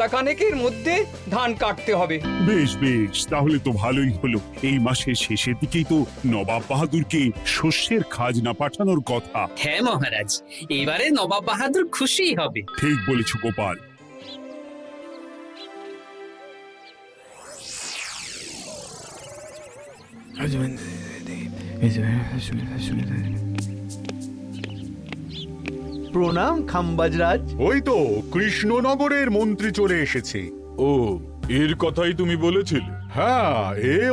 সপ্তাহখানেকের মধ্যে ধান কাটতে হবে। বেশ বেশ, তাহলে তো ভালোই হলো। এই মাসের শেষের দিকেই তো নবাব বাহাদুরকে শস্যের খাজনা পাঠানোর কথা। হ্যাঁ মহারাজ, এবারে নবাব বাহাদুর খুশি হবে। ঠিক বলেছ গোপাল। প্রণাম খাম্বাজরাজ। ওই তো কৃষ্ণনগরের মন্ত্রী চলে এসেছে। ও, এর কথাই তুমি বলেছিলে? হ্যাঁ,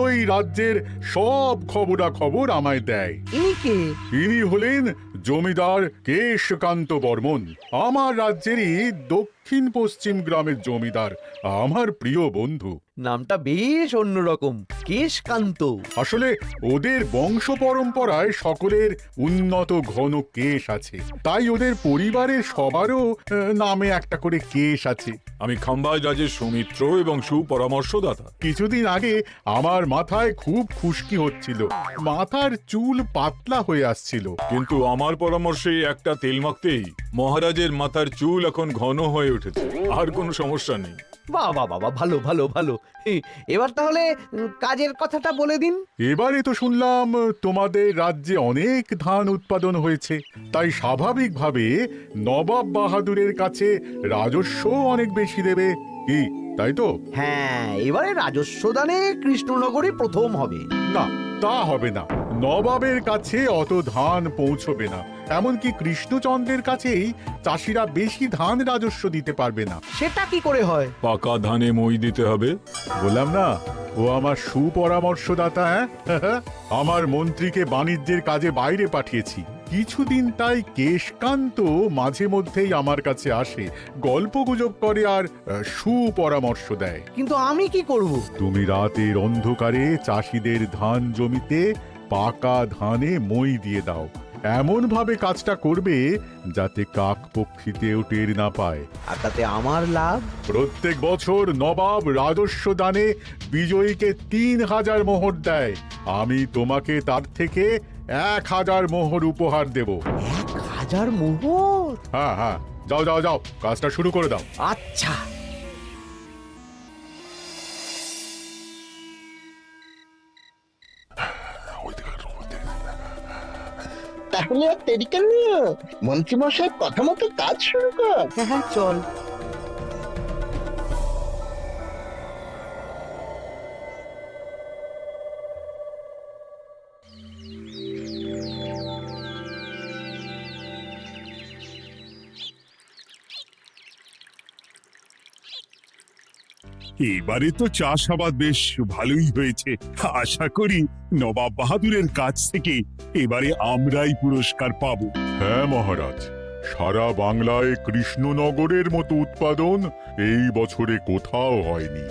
ওই রাজ্যের সব খবরাখবর আমায় দেয়। ইনি কে? ইনি হলেন জমিদার কেশকান্ত বর্মন, আমার রাজ্যেরই দক্ষিণ পশ্চিম গ্রামের জমিদার, আমার প্রিয় বন্ধু। নামটা বেশ অন্যরকম, কেশকান্ত। আসলে ওদের বংশ পরম্পরায় সকলের উন্নত ঘন কেশ আছে, তাই ওদের পরিবারের সবারও নামে একটা করে কেশ আছে। আমি খাম্বাজ রাজের সৌমিত্র এবং সুপরামর্শদাতা। কিছুদিন আগে আমার মাথায় খুব খুশকি হচ্ছিল, মাথার চুল পাতলা হয়ে আসছিল। কিন্তু আমার পরামর্শে একটা তেল মাখতেই মহারাজের মাথার চুল এখন ঘন হয়ে উঠেছে, আর কোনো সমস্যা নেই। বাহ বাহ বাহ, ভালো ভালো ভালো। এবার তাহলে কাজের কথাটা বলে দিন। এবারে তো শুনলাম তোমাদের রাজ্যে অনেক ধান উৎপাদন হয়েছে, তাই স্বাভাবিকভাবে নবাব বাহাদুরের কাছে রাজস্ব অনেক বেশি দেবে, কি তাই তো? হ্যাঁ, এবারে রাজস্ব দানে কৃষ্ণনগরে প্রথম হবে। না, তা হবে না। নবাবের কাছে অত ধান পৌঁছবে না, এমনকি কৃষ্ণচন্দ্রের কাছেই চাষিরা বেশি ধান রাজস্ব দিতে পারবে না। সেটা কি করে হয়? পাকা ধানে মই দিতে হবে। বললাম না, ও আমার সুপরামর্শদাতা। হ্যাঁ, আমার মন্ত্রীকে বাণিজ্যের কাজে বাইরে পাঠিয়েছি কিছুদিন, তাই কেশকান্ত মাঝে মধ্যেই আমার কাছে আসে, গল্পগুজব করে আর সুপরামর্শ দেয়। কিন্তু আমি কি করব? তুমি রাতের অন্ধকারে চাষিদের ধান জমিতে পাকা ধানে মই দিয়ে দাও, এমন ভাবে কাজটা করবে যাতে কাক পক্ষীতেও টের না পায়। আর তাতে আমার লাভ? প্রত্যেক বছর নবাব রাজস্ব দানে বিজয়ীকে ৩,০০০ মোহর দেয়, আমি তোমাকে তার থেকে ১,০০০ মোহর উপহার দেব। ১,০০০ মোহর? হ্যাঁ হ্যাঁ, যাও যাও যাও, কাজটা শুরু করে দাও। আচ্ছা। তাহলে আর দেরি কেন, মন্ত্রী মশাই কথা মতো কাজ শুরু কর। হ্যাঁ চল। এবারে তো চাষাবাদ বেশ ভালোই হয়েছে। আশা করি নবাব বাহাদুরের কাছ থেকে এবারে আমরাই পুরস্কার পাবো। হ্যাঁ মহারাজ, সারা বাংলায় কৃষ্ণনগরের মতো উৎপাদন এই বছরে কোথাও হয়নি।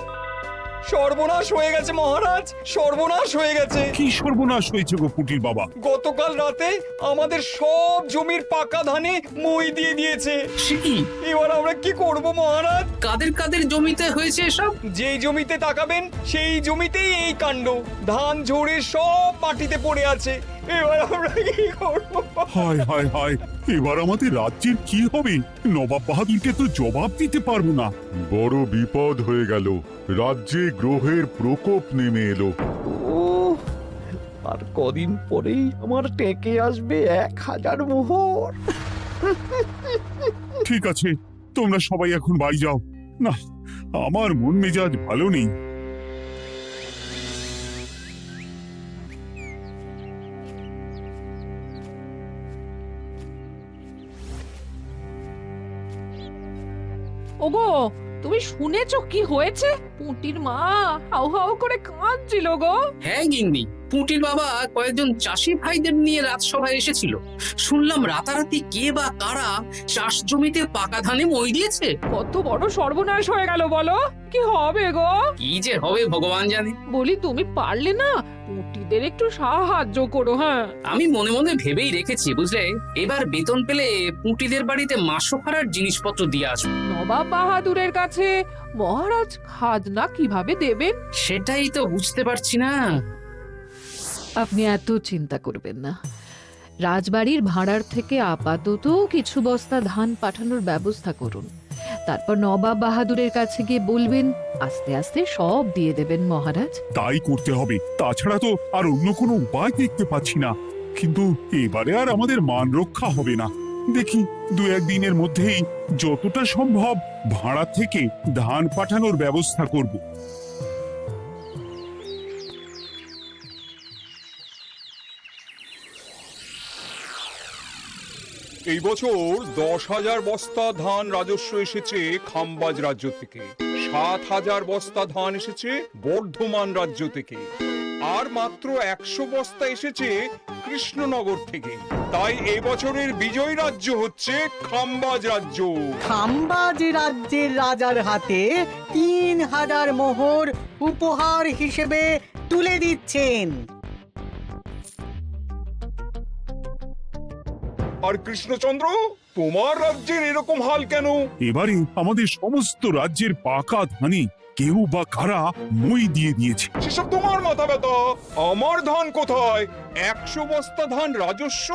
সর্বনাশ হয়ে গেছে মহারাজ, সর্বনাশ হয়ে গেছে। কি সর্বনাশ হয়েছে গো পুটির বাবা? গতকাল রাতে আমাদের সব জমির পাকা ধানে মই দিয়ে দিয়েছে। সে কি? এবার আমরা কি করব মহারাজ? কাদের কাদের জমিতে হয়েছে এসব? যেই জমিতে তাকাবেন সেই জমিতেই এই কাণ্ড, ধান ঝরে সব মাটিতে পড়ে আছে। এবার আমরা কি করব? হায় হায় হায়, এবার আমাদের রাজ্যের কি হবে? নবাব বাহাদুরকে তো জবাব দিতে পারবো না। বড় বিপদ হয়ে গেল, রাজ্যে গ্রহের প্রকোপ নেমে এলো। ও, আর কদিন পরেই আমার টেকে আসবে ১,০০০ মোহর। ঠিক আছে, তোমরা সবাই এখন বাড়ি যাও। না, আমার মন মেজাজ ভালো নেই। ওগো, তুমি শুনেছো কি হয়েছে? পুঁটির মা হাউ হাউ করে কাঁদছিল গো। হ্যাঁ গিন্নি, পুঁটির বাবা কয়েকজন চাষি ভাইদের নিয়ে রাজসভায় এসেছিল। শুনলাম রাতারাতি কে বা কারা চাষ জমিতে পাকা ধানে মই দিয়েছে। কত বড় সর্বনাশ হয়ে গেল বলো, কি হবে গো? কি যে হবে ভগবান জানে। বলি তুমি পারলে না পুঁটিদের একটু সাহায্য করো। হ্যাঁ, আমি মনে মনে ভেবেই রেখেছি বুঝলে, এবার বেতন পেলে পুঁটিদের বাড়িতে মাসোহারার জিনিসপত্র দিয়ে আসবো। নবাব বাহাদুরের কাছে মহারাজ খাজনা কিভাবে দেবেন? সেটাই তো বুঝতে পারছি না। আপনি এত চিন্তা করবেন না, রাজবাড়ির ভাড়ার থেকে আপাতত কিছু বস্তা ধান পাঠানোর ব্যবস্থা করুন, তারপর নবাব বাহাদুরের কাছে গিয়ে বলবেন, আস্তে আস্তে সব দিয়ে দেবেন মহারাজ। তাই করতে হবে, তাছাড়া তো আর অন্য কোনো উপায় দেখতে পাচ্ছি না। কিন্তু এবারে আর আমাদের মান রক্ষা হবে না। দেখি 2-1 দিনের মধ্যেই যতটা সম্ভব ভাড়া থেকে ধান পাঠানোর ব্যবস্থা করব। এই বছর 10,000 বস্তা ধান রাজস্ব এসেছে খাম্বাজ রাজ্য থেকে, 7,000 বস্তা ধান এসেছে বর্ধমান রাজ্য থেকে, আর মাত্র 100 বস্তা এসেছে কৃষ্ণনগর থেকে। তাই এবছরের বিজয়ী রাজ্য হচ্ছে খাম্বাজ রাজ্য। খাম্বাজ রাজ্যের রাজার হাতে 3,000 মোহর উপহার হিসেবে তুলে দিচ্ছেন। আর কৃষ্ণচন্দ্র, তোমার রাজ্যের এরকম হাল কেন? এবারে আমাদের সমস্ত রাজ্যের পাকা ধানে কেউ বা কারা মই দিয়ে দিয়েছে। সেসব তোমার মাথা ব্যথা, আমার ধান কোথায়? 100 বস্তা ধান রাজস্ব,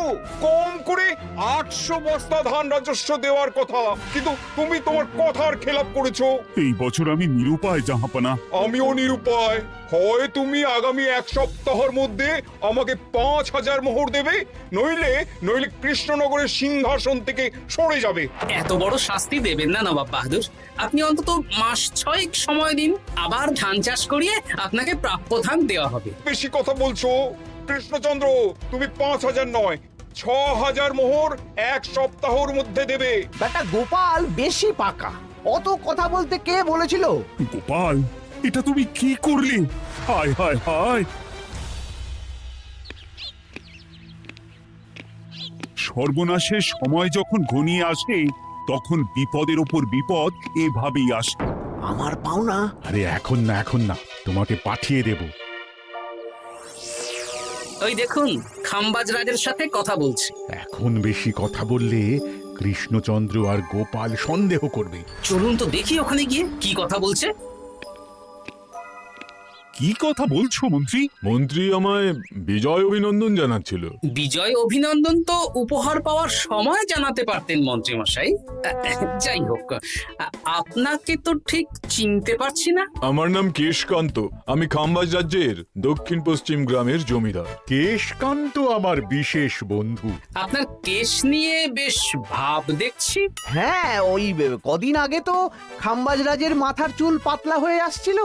কম করে 800 বস্তা ধান রাজস্ব দেওয়ার কথা, কিন্তু তুমি তোমার কথার খেলাপ করেছো। এই বছর আমি নিরুপায় জাহাপানা। আমিও নিরুপায়। হয় তুমি আগামী 1 সপ্তাহের মধ্যে আমাকে 5,000 মোহর দেবে, নইলে কৃষ্ণনগরের সিংহাসন থেকে সরে যাবে। এত বড় শাস্তি দেবেন না নবাব বাহাদুর, আপনি অন্তত মাস 6 সময় দিন, আবার ধান চাষ করিয়ে আপনাকে প্রাপ্য ধান দেওয়া হবে। বেশি কথা বলছো কৃষ্ণচন্দ্র, তুমি 5,000 নয় 6,000 মোহর 1 সপ্তাহের মধ্যে দেবে। বেটা গোপাল বেশি পাকা, অত কথা বলতে কে বলেছিল? গোপাল, এটা তুমি কি করলে? হায় হায় হায়! সর্বনাশের সময় যখন ঘনিয়ে আসে, তখন বিপদের ওপর বিপদ এভাবেই আসে। আমার পাওনা। আরে এখন না, তোমাকে পাঠিয়ে দেব। ওই দেখুন, খাম্বাজ রাজের সাথে কথা বলছে। এখন বেশি কথা বললে কৃষ্ণচন্দ্র আর গোপাল সন্দেহ করবে। চলুন তো দেখি ওখানে গিয়ে কি কথা বলছে। কি কথা বলছো মন্ত্রী? মন্ত্রী আমায় বিজয় অভিনন্দন জানাচ্ছিল। বিজয় অভিনন্দন তো উপহার পাওয়ার সময় জানাতে পারতেন মন্ত্রী মশাই। যাই হোক, আপনাকে তো ঠিক চিনতে পারছি না। আমার নাম কেশকান্ত, আমি খাম্বাজ রাজ্যের দক্ষিণ পশ্চিম গ্রামের জমিদার। কেশকান্ত আমার বিশেষ বন্ধু। আপনার কেশ নিয়ে বেশ ভাব দেখছি। হ্যাঁ, ওই কদিন আগে তো খাম্বাজ রাজের মাথার চুল পাতলা হয়ে আসছিল,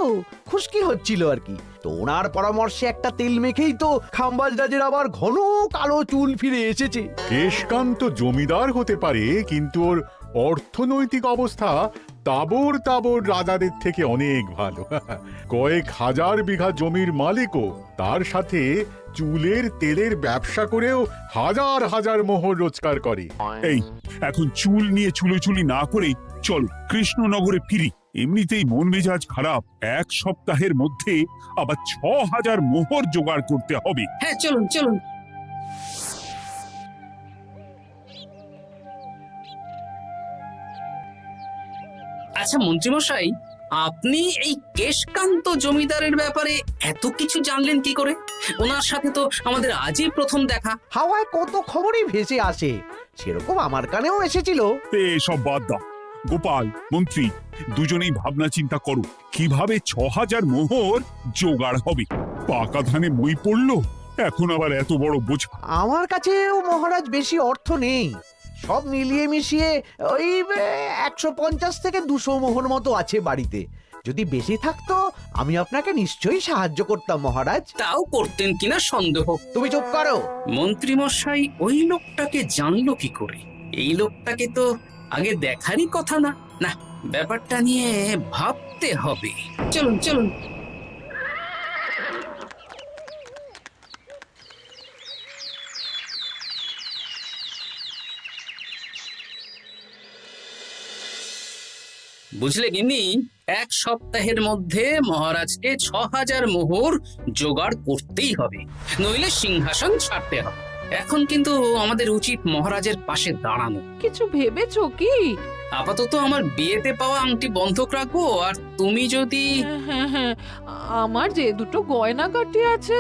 খুশকি হচ্ছিল আর কি। তো ওনার পরামর্শে একটা তেল মেখেই তো খাম্বাজ রাজের আবার ঘন কালো চুল ফিরে এসেছে। কেশকান্ত জমিদার হতে পারে, কিন্তু ওর অর্থনৈতিক অবস্থা তাবর রাজাদের থেকে অনেক ভালো। কয়েক হাজার বিঘা জমির মালিকও, তার সাথে চুলের তেলের ব্যবসা করেও হাজার হাজার মোহর রোজগার করে। এই, এখন চুল নিয়ে চুলোচুলি না করে চলো কৃষ্ণনগরে ফিরি। এমনিতেই মন মেজাজ খারাপ, 1 সপ্তাহের মধ্যে আবার 6,000 মোহর জোগাড় করতে হবে। হ্যাঁ, চলুন চলুন। আচ্ছা মন্ত্রীমশাই, আপনি এই কেশকান্ত জমিদারের ব্যাপারে এত কিছু জানলেন কি করে? ওনার সাথে তো আমাদের আজই প্রথম দেখা। হাওয়ায় কত খবরই ভেসে আসে, সেরকম আমার কানেও এসেছিল। সব বাদ দাও। গোপাল, মন্ত্রী, দুজনেই ভাবনা চিন্তা করো কিভাবে 6,000 মোহর জোগাড় হবে। পাকা ধানে মই পড়লো, এখন আবার এত বড় বোঝা। আমার কাছেও মহারাজ বেশি অর্থ নেই, সব মিলিয়ে মিশিয়ে ওই 150 থেকে 200 মোহর মতো আছে বাড়িতে। যদি বেশি থাকতো আমি আপনাকে নিশ্চয়ই সাহায্য করতাম মহারাজ। তাও করতেন কিনা সন্দেহ। তুমি চুপ করো। মন্ত্রীমশাই ওই লোকটাকে জানলো কি করে? এই লোকটাকে তো আগে দেখারই কথা না। না, ব্যাপারটা নিয়ে ভাবতে হবে। চলুন চলুন। বুঝলে গিন্নি, 1 সপ্তাহের মধ্যে মহারাজকে 6,000 মোহর জোগাড় করতেই হবে, নইলে সিংহাসন ছাড়তে হবে। এখন কিন্তু আমাদের উচিত মহারাজের পাশে দাঁড়ানো। কিছু ভেবেছো কি? আপাতত আমার বিয়েতে পাওয়া আংটি বন্ধক রাখবো, আর তুমি যদি... হ্যাঁ, আমার যে দুটো গয়নাগাটি আছে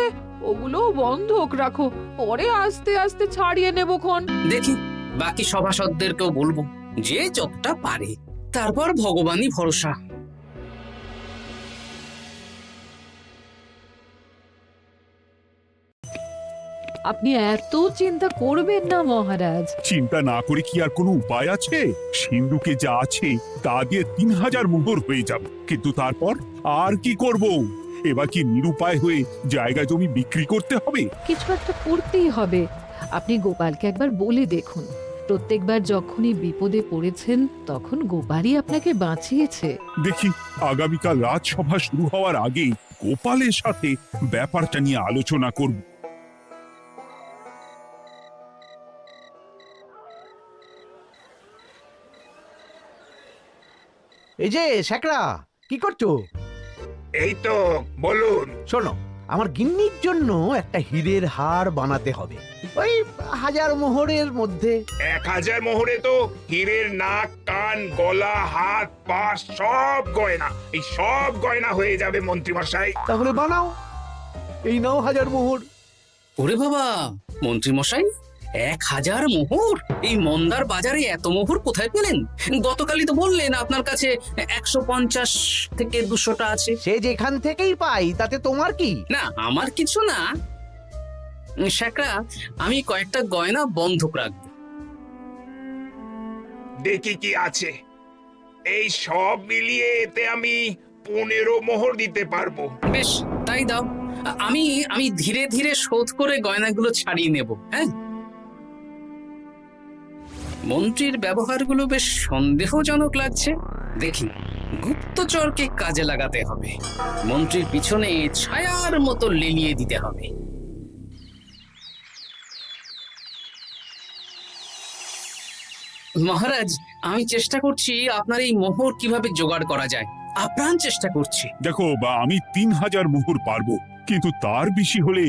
ওগুলো বন্ধক রাখো, পরে আস্তে আস্তে ছাড়িয়ে নেবো খন। দেখি বাকি সভাসদদেরকেও বলবো, যে যতটা পারে। তারপর ভগবানই ভরসা। আপনি এত চিন্তা করবেন না মহারাজ। চিন্তা না করে কি আর কোনো উপায় আছে? সিন্ধুকে যা আছে তা দিয়ে 3000 মোহর হয়ে যাবে, কিন্তু তারপর আর কি করব? এবার কি নিরুপায় হয়ে জায়গা জমি বিক্রি করতে হবে? কিছু একটা করতেই হবে। আপনি গোপালকে একবার বলে দেখুন, প্রত্যেকবার যখনই বিপদে পড়েছেন তখন গোপালই আপনাকে বাঁচিয়েছে। দেখি আগামীকাল রাজসভা শুরু হওয়ার আগেই গোপালের সাথে ব্যাপারটা নিয়ে আলোচনা করব। এই যে শ্যাকরা, কি করছো? এই তো বলুন। শোনো, আমার গিন্নির জন্য একটা হীরের হার বানাতে হবে, ওই 1000 মোহরের মধ্যে। 1000 মোহরে তো হীরের নাক, কান, গলা, হাত, পা সব গয়না, এই সব গয়না হয়ে যাবে মন্ত্রীমশাই। তাহলে বানাও, এই নাও 1000 মোহর। ওরে বাবা, মন্ত্রী মশাই 1000 মোহর! এই মন্দার বাজারে এত মোহর কোথায় পেলেন? গতকালই তো বললেন আপনার কাছে 150 থেকে 200টা আছে। সে যেখান থেকেই পাই তাতে তোমার কি? না, আমার কিছু না। শ্যাকরা, আমি কয়েকটা গয়না বন্ধক রাখবো। দেখি কি আছে। এই সব মিলিয়ে এতে আমি 15 মোহর দিতে পারবো। বেশ, তাই দাও। আমি আমি ধীরে ধীরে শোধ করে গয়নাগুলো ছাড়িয়ে নেব। হ্যাঁ, মন্ত্রীর ব্যবহারগুলো বেশ সন্দেহজনক লাগছে। দেখি, গুপ্তচরকে কাজে লাগাতে হবে। মন্ত্রীর পিছনে ছায়ার মতো লেলিয়ে দিতে হবে। মহারাজ, আমি চেষ্টা করছি আপনার এই মোহর কিভাবে জোগাড় করা যায়। আপ্রাণ চেষ্টা করছি। দেখো বা আমি 3000 মোহর পারবো, কিন্তু তার বেশি হলে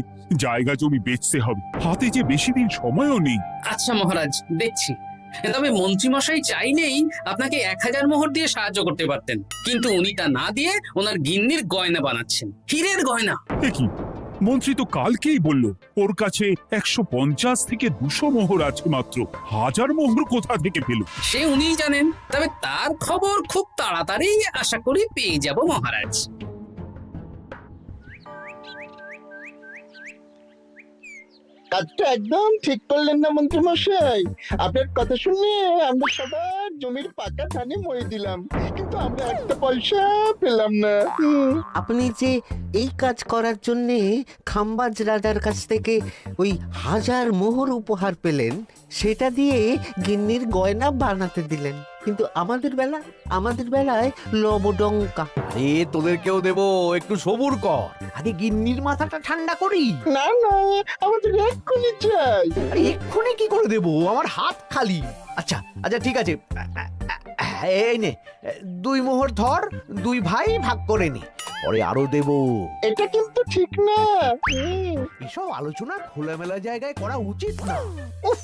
জায়গা জমি বেচতে হবে, হাতে যে বেশি দিন সময়ও নেই। আচ্ছা মহারাজ, দেখছি। তবে মন্ত্রীমশাই চাইলেই আপনাকে 1000 মোহর দিয়ে সাহায্য করতে পারতেন, কিন্তু উনি তা না দিয়ে ওনার গিন্নির গয়না বানাচ্ছেন, হীরের গয়না। এ কি, মন্ত্রী তো কালকেই বলল ওর কাছে 150 থেকে 200 মোহর আছে মাত্র। 1000 মোহর কোথা থেকে পেল? সে উনিই জানেন। তবে তার খবর খুব তাড়াতাড়ি আশা করি পেয়ে যাব মহারাজ। কাজটা একদম ঠিক করলেন না মন্ত্রী মশাই। আপনার কথা শুনে আমরা সবার জমির পাকা ধানে মই দিলাম, কিন্তু আমরা একটা পয়সা পেলাম না। আপনি যে এই কাজ করার জন্য খাম্বাজ রাজার কাছ থেকে ওই 1000 মোহর উপহার পেলেন, সেটা দিয়ে গিন্নির গয়না বানাতে দিলেন, কিন্তু আমাদের বেলায় লবডঙ্কা। এ তোদেরকেও দেবো, একটু সবুর কর, আগে গিন্নির মাথাটা ঠান্ডা করি। না না, আমাদের এক্ষুনি চাই। আরে এক্ষুনি কি করে দেবো, আমার হাত খালি। আচ্ছা আচ্ছা, ঠিক আছে, এই নে 2 মোহর ধর, 2 ভাই ভাগ করে নে, পরে আরো দেবো। এটা কিন্তু ঠিক না। এসব আলোচনা খোলামেলা জায়গায় করা উচিত না। উফ,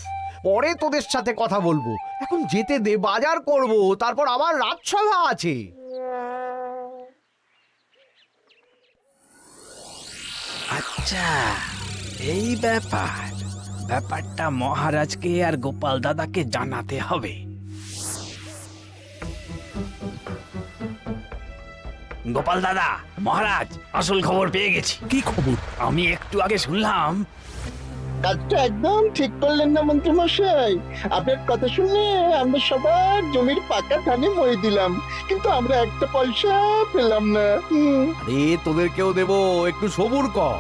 পরে তোদের সাথে কথা বলবো, এখন যেতে দে, বাজার করব, তারপর আবার রাজসভা আছে। আচ্ছা, এই ব্যাপারটা মহারাজকে আর গোপাল দাদাকে জানাতে হবে। গোপাল দাদা, মহারাজ আসল খবর পেয়ে গেছি। কি খবর? আমি একটু আগে শুনলাম। কাজটা একদম ঠিক করলেন না মন্ত্রী মশাই। আপনার কথা শুনে আমরা সবার জমির পাকা ধানে মই দিলাম, কিন্তু আমরা একটা পয়সা পেলাম না। আরে তোদেরকেও দেবো, একটু সবুর কর।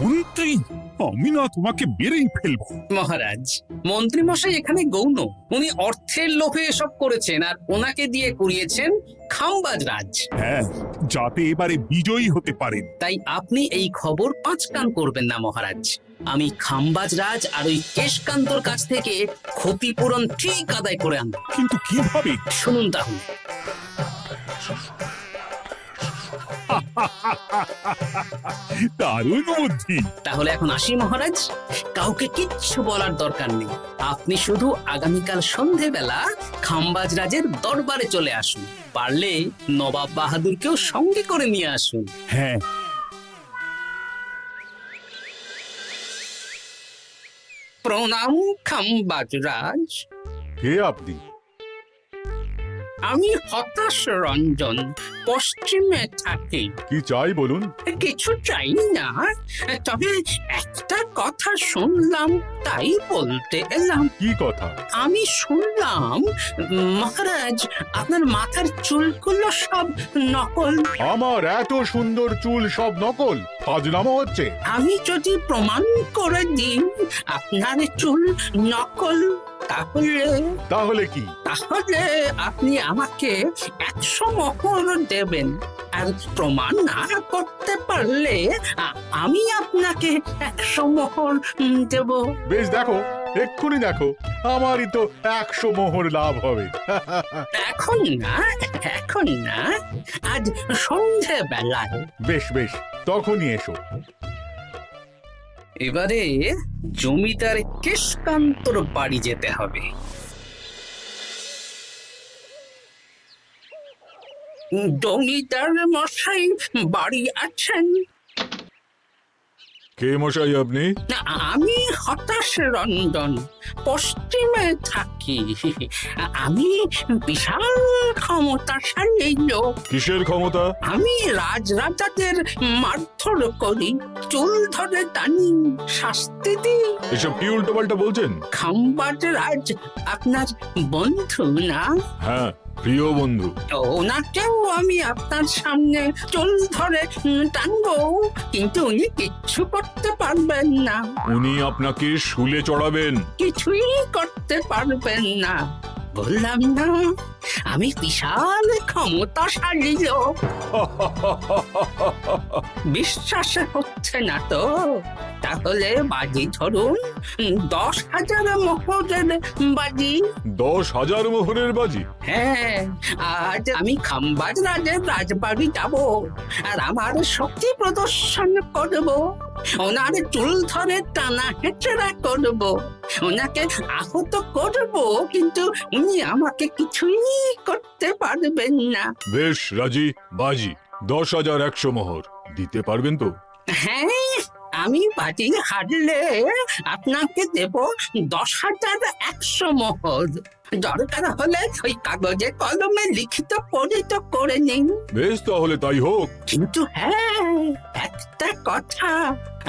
মন্ত্রী, আমি না তোমাকে মেরেই ফেলবো। মহারাজ, মন্ত্রী মশাই এখানে গৌণ। উনি অর্থের লোভে এসব করেছেন, আর ওনাকে দিয়ে করিয়েছেন খাম্বাজ রাজ। হ্যাঁ, যাতে এবারে বিজয়ী হতে পারেন। তাই আপনি এই খবর 5 কান করবেন না মহারাজ। আমি খাম্বাজ রাজ আর ওই কেশকান্তর কাছ থেকে ক্ষতিপূরণ ঠিক আদায় করে আনব। কিন্তু কিভাবে? শুনুন তাহলে। দারুণ বুদ্ধি। তাহলে এখন আসি মহারাজ, কাউকে কিচ্ছু বলার দরকার নেই। আপনি শুধু আগামীকাল সন্ধেবেলা খাম্বাজ রাজের দরবারে চলে আসুন, পারলে নবাব বাহাদুরকেও সঙ্গে করে নিয়ে আসুন। হ্যাঁ, প্রণাম খাম্বাজ রাজ। কে আপনি? আমি হতাশ রঞ্জন, পশ্চিমে থাকি। কি চাই বলুন? কিছু চাই না, তবে একটা কথা শুনলাম তাই বলতে এলাম। কি কথা? আমি শুনলাম মহারাজ আপনার মাথার চুলগুলো সব নকল। আমার এত সুন্দর চুল সব নকল? ফাজলামো হচ্ছে। আমি যদি প্রমাণ করে দিই আপনার চুল নকল, তাহলে কি? তাহলে আপনি আমাকে 100 মোহর দেবেন, আর প্রমাণ না করতে পারলে আমি আপনাকে 100 মোহর দেব। বেশ, দেখো, এক্ষুনি দেখো, আমারই তো 100 মোহর লাভ হবে। এখন না, এখন না, আজ সন্ধে বেলায়। বেশ বেশ, তখনই এসো। এবারে জমিদার কেশকান্তর বাড়ি যেতে হবে। জমিদার মশাই বাড়ি আছেন? কে মশাই আপনি? আমি হতাশ রঞ্জন, পশ্চিমে থাকি। আমি বিশাল ক্ষমতাশালী লোক। কিসের ক্ষমতা? আমি রাজাদের মারধর করি, চুল ধরে টানি, শাস্তি দিই। এসব কি উল্টো পাল্টা বলছেন? খাম্বাজ রাজ আপনার বন্ধু না? হ্যাঁ, প্রিয় বন্ধু। ওনাকেও আমি আপনার সামনে চুল ধরে টানবো, কিন্তু উনি কিচ্ছু করতে পারবেন না। উনি আপনাকে শুলে চড়াবেন। কিছুই করতে পারবেন না, বললাম না আমি বিশাল ক্ষমতাশালী লোক। বিশ্বাস হচ্ছে না তো? তাহলে বাজি ধরুন, 10,000 মোহরের বাজি। 10,000 মোহরের বাজি? হ্যাঁ, আজ আমি খাম্বাজ রাজের রাজবাড়ি যাব, আর আমার শক্তি প্রদর্শন করব। ওনার চুল ধরে টানা হেঁচড়া করব, ওনাকে আহত করব, কিন্তু উনি আমাকে কিছুই করতে পারবেন না। বেশ রাজি, বাজি 10,100 মোহর দিতে পারবেন তো? হ্যাঁ, আমি বাজি হারলে আপনাকে দেব 10,100 মোহর। দরকার হলে ওই কাগজে কলমে লিখিত পরিত করে নিন। বেশ, তাহলে তাই হোক। কিন্তু হ্যাঁ, একটা কথা,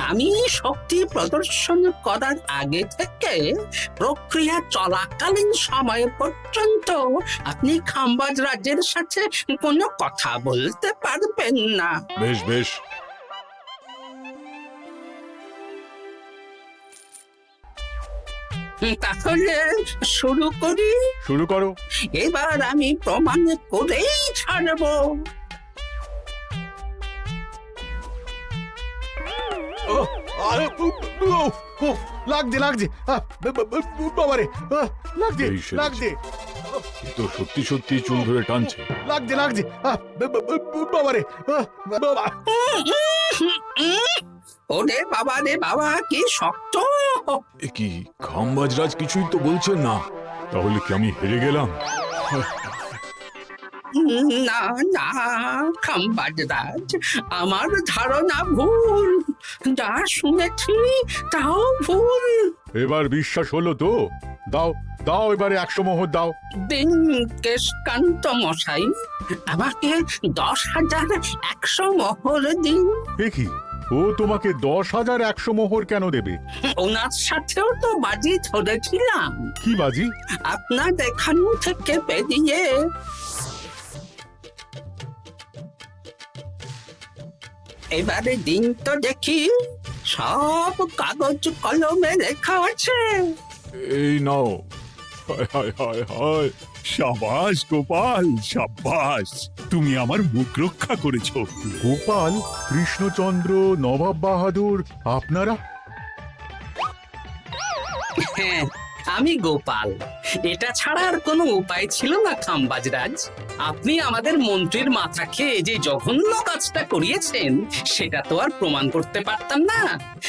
আমি শক্তি প্রদর্শন করার আগে থেকে প্রক্রিয়া চলাকালীন সময় পর্যন্ত আপনি খাম্বাজ রাজের সাথে কোনো কথা বলতে পারবেন না। বেশ বেশ। তাহলে শুরু করি। শুরু করো। এবার আমি প্রমাণ করেই ছাড়বো। লাগছে লাগছে, বাবারে, লাগছে এই সেরেছে। লাগছে, এ তো সত্যি সত্যি চুল ধরে টানছে। লাগছে লাগছে, বাবারে, বাবা। ওরে বাবা রে বাবা, কি শক্ত! এ কি, খাম্বাজরাজ কিছুই তো বলছেন না? তাহলে কি আমি হেরে গেলাম? না না খাম্বাজ রাজ, আমার ধারণা ভুল, যা শুনেছি তাও ভুল। এবার বিশ্বাস হলো তো? দাও দাও, এবারে 100 মোহর দাও। দিন কেশকান্ত মশাই, আমাকে 10,100 মোহর দিন। এ কি, ও তোমাকে 10,100 মোহর কেন দেবে? ওনার সাথেও তো বাজি ধরেছিলাম। কি বাজি? আপনার এখান থেকে বেরিয়ে এবারে দিন তো দেখি, সব কাগজ কলমে লেখা আছে। এই নাও। হায় হায় হায় হায়। সাবাস গোপাল, সাবাস, তুমি আমার মুখ রক্ষা করেছো। গোপাল, কৃষ্ণচন্দ্র, নবাব বাহাদুর, আপনারা? হ্যাঁ, আমি গোপাল। এটা ছাড়া আর কোনো উপায় ছিল না খাম্বাজরাজ। আপনি আমাদের মন্ত্রীর মাথা খেয়ে যে জঘন্য কাজটা করিয়েছেন, সেটা তো আর প্রমাণ করতে পারতাম না।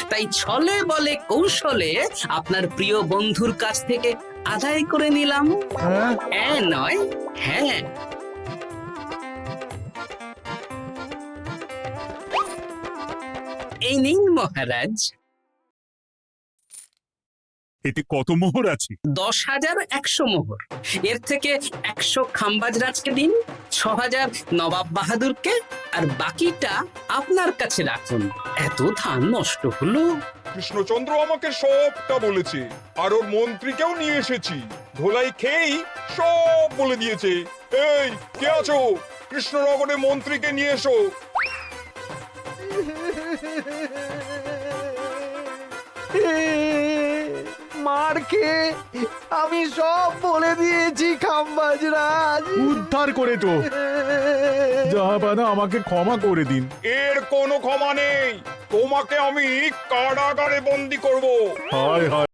তাই ছলে বলে কৌশলে আপনার প্রিয় বন্ধুর কাছ থেকে আদায় করে নিলাম। হ্যাঁ নয়, হ্যাঁ। এই নিন মহারাজ। এতে কত মোহর আছে? 10,100 মোহর। এর থেকে 100 খাম্বাজ রাজকে দিন, 6,000 নবাব বাহাদুরকে, আর বাকিটা আপনার কাছে রাখুন। এত ধান নষ্ট হলো। কৃষ্ণচন্দ্র আমাকে সবটা বলেছে, আর ওর মন্ত্রীকেও নিয়ে এসেছি। ধোলাই খেয়েই সব বলে দিয়েছে। এই কে আছো? কৃষ্ণনগরে মন্ত্রীকে নিয়ে এসো। মার খেয়ে আমি সব বলে দিয়েছি খাম্বাজ রাজ। উদ্ধার করে তো জাহাপানা, আমাকে ক্ষমা করে দিন। এর কোনো ক্ষমা নেই। তোমাকে আমি কারাগারে বন্দি করব। হায় হায়